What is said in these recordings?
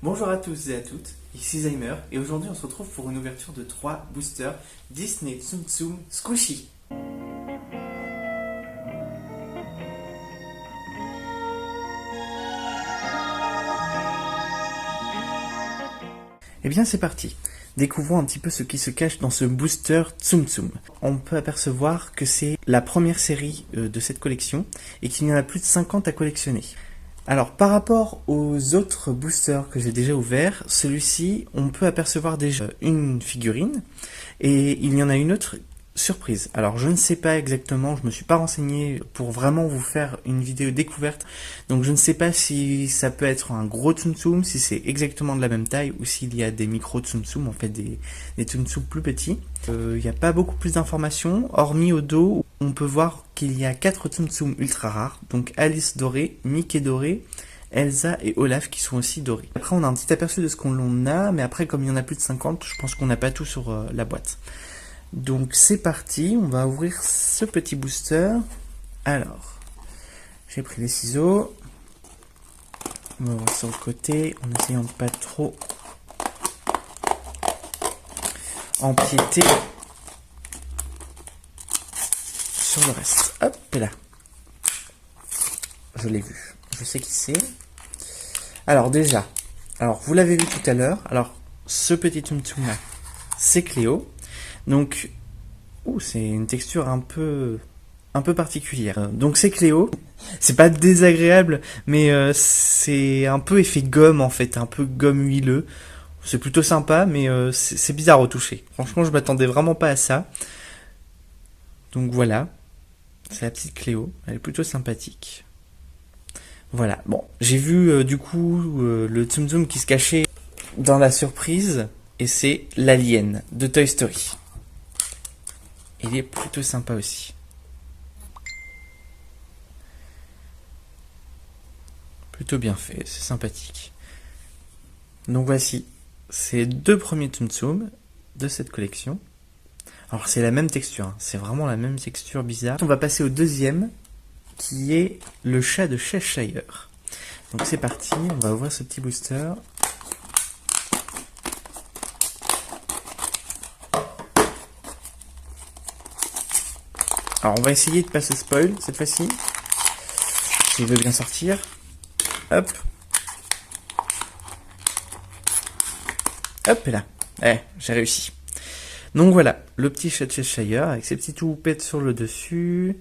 Bonjour à tous et à toutes, ici Zaymer et aujourd'hui on se retrouve pour une ouverture de 3 boosters Disney Tsum Tsum Squishy. Et bien c'est parti. Découvrons un petit peu ce qui se cache dans ce booster Tsum Tsum. On peut apercevoir que c'est la première série de cette collection et qu'il y en a plus de 50 à collectionner. Alors par rapport aux autres boosters que j'ai déjà ouverts, celui-ci on peut apercevoir déjà une figurine et il y en a une autre surprise. Alors je ne sais pas exactement, je me suis pas renseigné pour vraiment vous faire une vidéo découverte, donc je ne sais pas si ça peut être un gros Tsum Tsum, si c'est exactement de la même taille ou s'il y a des micro Tsum Tsum, en fait des Tsum Tsum plus petits. Il n'y a pas beaucoup plus d'informations, hormis au dos, on peut voir qu'il y a 4 Tsum Tsum ultra rares, donc Alice dorée, Mickey doré, Elsa et Olaf qui sont aussi dorés. Après on a un petit aperçu de ce qu'on a, mais après comme il y en a plus de 50, je pense qu'on n'a pas tout sur la boîte. Donc c'est parti, on va ouvrir ce petit booster. Alors, j'ai pris les ciseaux. On va voir sur le côté, en essayant de pas trop empiéter sur le reste. Hop, et là. Je l'ai vu. Je sais qui c'est. Alors déjà, vous l'avez vu tout à l'heure. Alors, ce petit Tsum Tsum là, c'est Cléo. Donc, c'est une texture un peu particulière. Donc c'est Cléo. C'est pas désagréable, mais c'est un peu effet gomme en fait, un peu gomme huileux. C'est plutôt sympa, mais c'est bizarre au toucher. Franchement, je m'attendais vraiment pas à ça. Donc voilà, c'est la petite Cléo. Elle est plutôt sympathique. Voilà. Bon, j'ai vu du coup le Tsum Tsum qui se cachait dans la surprise, et c'est l'alien de Toy Story. Il est plutôt sympa aussi. Plutôt bien fait, c'est sympathique. Donc voici ces deux premiers Tsum Tsum de cette collection. Alors c'est la même texture, hein. C'est vraiment la même texture bizarre. On va passer au deuxième, qui est le chat de Cheshire. Donc c'est parti, on va ouvrir ce petit booster. Alors on va essayer de pas se spoil cette fois-ci. S'il veut bien sortir. Hop. Hop, et là. J'ai réussi. Donc voilà, le petit chat de Cheshire avec ses petites houpettes sur le dessus.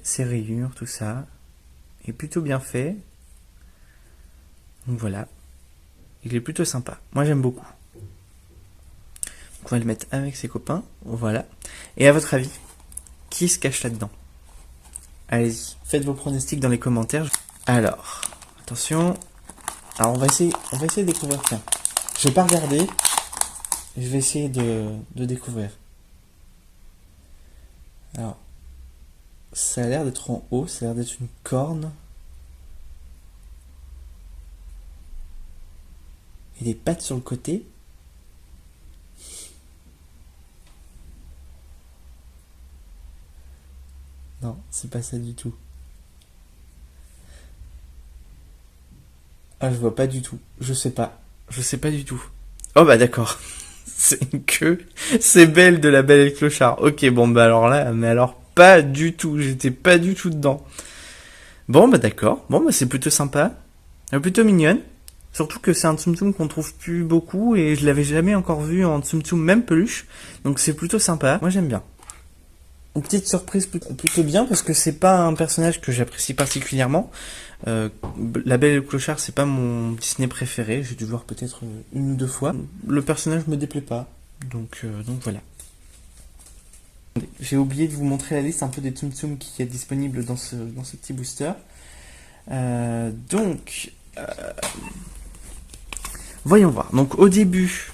Ses rayures, tout ça. Il est plutôt bien fait. Donc voilà. Il est plutôt sympa. Moi j'aime beaucoup. On va le mettre avec ses copains. Voilà. Et à votre avis, qui se cache là-dedans? Allez-y, faites vos pronostics dans les commentaires. Alors, attention. Alors on va essayer de découvrir. Tiens, je vais pas regarder. Je vais essayer de découvrir. Alors, ça a l'air d'être en haut. Ça a l'air d'être une corne. Et des pattes sur le côté. Non, c'est pas ça du tout. Ah, je vois pas du tout. Je sais pas. Je sais pas du tout. Oh bah d'accord. C'est une queue. C'est Belle de la Belle et le Clochard. Ok, bon bah alors là, mais alors pas du tout. J'étais pas du tout dedans. Bon bah d'accord. Bon bah c'est plutôt sympa. Plutôt mignonne. Surtout que c'est un Tsum Tsum qu'on trouve plus beaucoup et je l'avais jamais encore vu en Tsum Tsum même peluche. Donc c'est plutôt sympa. Moi j'aime bien. Une petite surprise plutôt bien parce que c'est pas un personnage que j'apprécie particulièrement. La Belle et le Clochard, c'est pas mon Disney préféré. J'ai dû voir peut-être une ou deux fois. Le personnage me déplaît pas. Donc voilà. J'ai oublié de vous montrer la liste un peu des Tsum Tsum qui est disponible dans ce petit booster. Voyons voir. Donc au début,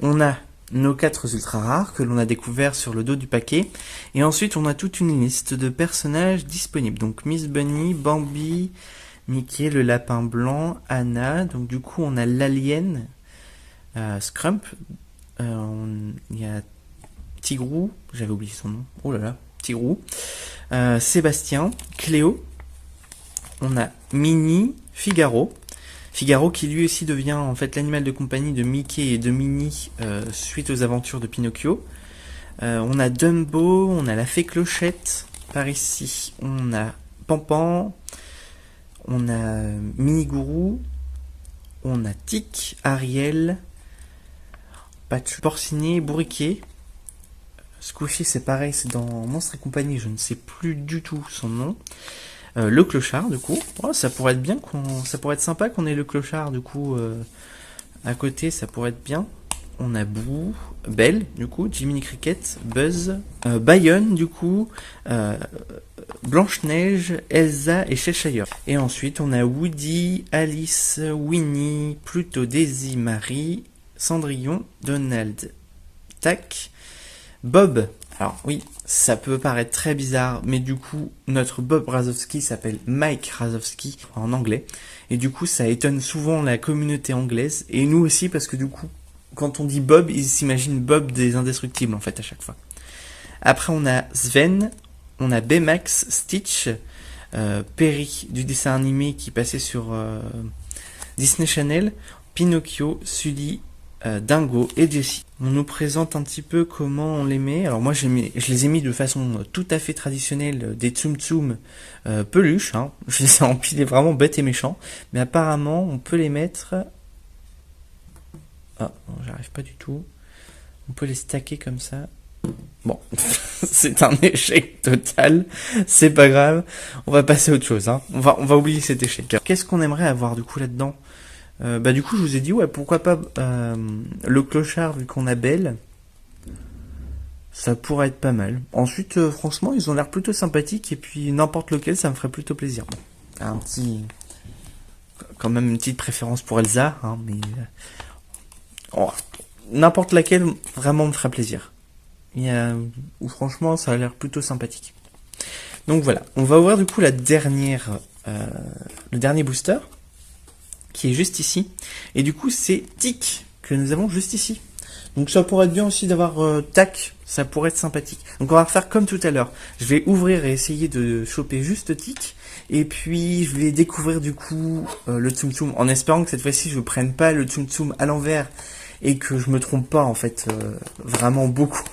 on a nos 4 ultra rares que l'on a découvert sur le dos du paquet. Et ensuite, on a toute une liste de personnages disponibles. Donc Miss Bunny, Bambi, Mickey, le lapin blanc, Anna. Donc du coup, on a l'alien, Scrump. Il y a Tigrou, j'avais oublié son nom. Oh là là, Tigrou. Sébastien, Cléo. On a Minnie, Figaro. Figaro qui lui aussi devient en fait l'animal de compagnie de Mickey et de Minnie suite aux aventures de Pinocchio. On a Dumbo, on a la fée Clochette, par ici on a Pampan, on a Mini-Gourou, on a Tic, Ariel, Patch, Porcinet, Bourriquet. Squishy c'est pareil, c'est dans Monstres et compagnie, je ne sais plus du tout son nom. Le clochard du coup, oh, ça pourrait être bien ça pourrait être sympa qu'on ait le clochard du coup à côté, ça pourrait être bien. On a Boo, Belle du coup, Jiminy Cricket, Buzz, Bayonne du coup, Blanche-Neige, Elsa et Cheshire. Et ensuite on a Woody, Alice, Winnie, Pluto, Daisy, Marie, Cendrillon, Donald, Tac, Bob. Alors oui, ça peut paraître très bizarre, mais du coup, notre Bob Razowski s'appelle Mike Razowski en anglais. Et du coup, ça étonne souvent la communauté anglaise, et nous aussi, parce que du coup, quand on dit Bob, ils s'imaginent Bob des Indestructibles, en fait, à chaque fois. Après, on a Sven, on a Baymax, Stitch, Perry, du dessin animé qui passait sur Disney Channel, Pinocchio, Sully, Dingo et Jessie. On nous présente un petit peu comment on les met. Alors moi je les ai mis de façon tout à fait traditionnelle, des Tsum Tsum peluches. Hein. Je les ai empilés vraiment bêtes et méchants. Mais apparemment on peut les mettre... Ah non, j'arrive pas du tout. On peut les stacker comme ça. Bon, c'est un échec total. C'est pas grave. On va passer à autre chose. Hein. On va oublier cet échec. Qu'est-ce qu'on aimerait avoir du coup là-dedans ? Du coup je vous ai dit ouais pourquoi pas le clochard vu qu'on a Belle, ça pourrait être pas mal. Ensuite franchement ils ont l'air plutôt sympathiques et puis n'importe lequel ça me ferait plutôt plaisir. Quand même une petite préférence pour Elsa hein, mais n'importe laquelle vraiment me ferait plaisir. Ou franchement ça a l'air plutôt sympathique. Donc voilà, on va ouvrir du coup le dernier booster qui est juste ici. Et du coup, c'est Tic que nous avons juste ici. Donc ça pourrait être bien aussi d'avoir Tac, ça pourrait être sympathique. Donc on va refaire comme tout à l'heure. Je vais ouvrir et essayer de choper juste Tic. Et puis je vais découvrir du coup le Tsum Tsum, en espérant que cette fois-ci je ne prenne pas le Tsum Tsum à l'envers et que je me trompe pas en fait vraiment beaucoup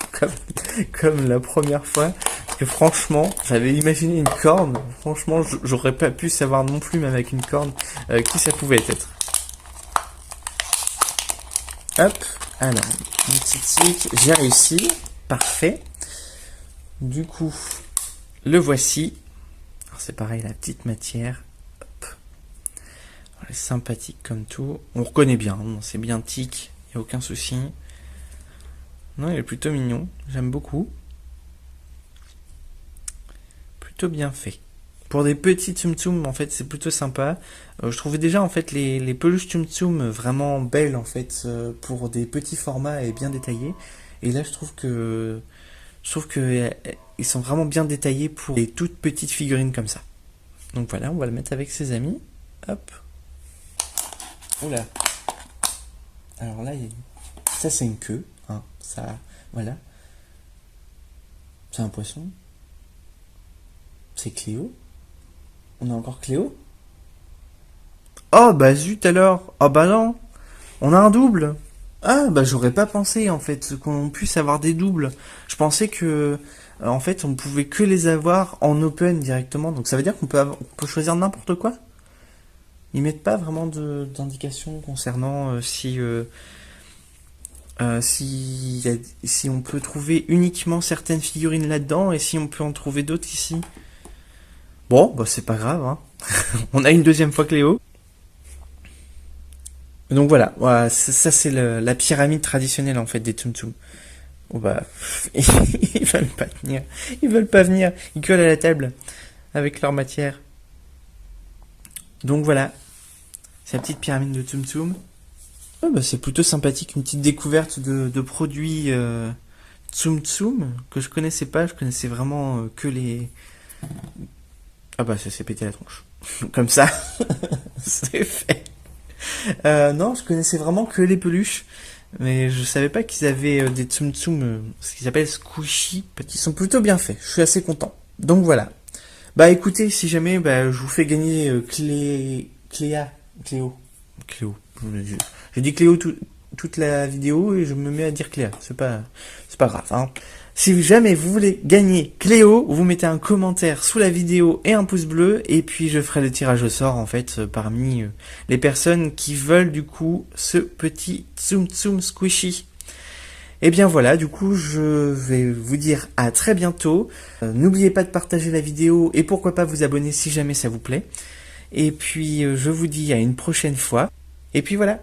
comme la première fois. Parce que franchement, j'avais imaginé une corne. Franchement, j'aurais pas pu savoir non plus, même avec une corne, qui ça pouvait être. Hop, alors, un petit tic, j'ai réussi. Parfait. Du coup, le voici. Alors c'est pareil, la petite matière. Hop. Elle est sympathique comme tout. On reconnaît bien, hein, c'est bien tic, il n'y a aucun souci. Non, il est plutôt mignon, j'aime beaucoup. Plutôt bien fait. Pour des petits Tsum Tsum, en fait, c'est plutôt sympa. Je trouvais déjà, en fait, les peluches Tsum Tsum vraiment belles, en fait, pour des petits formats et bien détaillés. Et là, je trouve que ils sont vraiment bien détaillés pour des toutes petites figurines comme ça. Donc voilà, on va le mettre avec ses amis. Hop. Oula. Alors là, ça c'est une queue. Hein. Ça, voilà. C'est un poisson. C'est Cléo. On a encore Cléo. Oh bah zut alors. Oh bah non. On a un double. Ah bah j'aurais pas pensé en fait qu'on puisse avoir des doubles. Je pensais que en fait on pouvait que les avoir en open directement. Donc ça veut dire qu'on peut choisir n'importe quoi. Ils mettent pas vraiment d'indication concernant si on peut trouver uniquement certaines figurines là-dedans et si on peut en trouver d'autres ici. Bon, bah c'est pas grave. Hein. On a une deuxième fois Cléo. Donc voilà, ça c'est la pyramide traditionnelle en fait des Tsum Tsum. Oh bah, ils veulent pas tenir, ils veulent pas venir, ils collent à la table avec leur matière. Donc voilà, c'est la petite pyramide de Tsum Tsum. Oh bah c'est plutôt sympathique, une petite découverte de produits Tsum Tsum que je connaissais pas, je connaissais vraiment que les... Ah bah ça s'est pété la tronche. Comme ça, c'est fait. Non, je connaissais vraiment que les peluches, mais je savais pas qu'ils avaient des Tsum Tsum, ce qu'ils appellent squishy, qui sont plutôt bien faits. Je suis assez content. Donc voilà. Bah écoutez, si jamais je vous fais gagner Cléo, Cléo. Je dis Cléo toute la vidéo et je me mets à dire Cléa. C'est pas grave, hein. Si jamais vous voulez gagner Cléo, vous mettez un commentaire sous la vidéo et un pouce bleu, et puis je ferai le tirage au sort, en fait, parmi les personnes qui veulent, du coup, ce petit Tsum Tsum Squishy. Et bien voilà, du coup, je vais vous dire à très bientôt. N'oubliez pas de partager la vidéo et pourquoi pas vous abonner si jamais ça vous plaît. Et puis, je vous dis à une prochaine fois. Et puis voilà.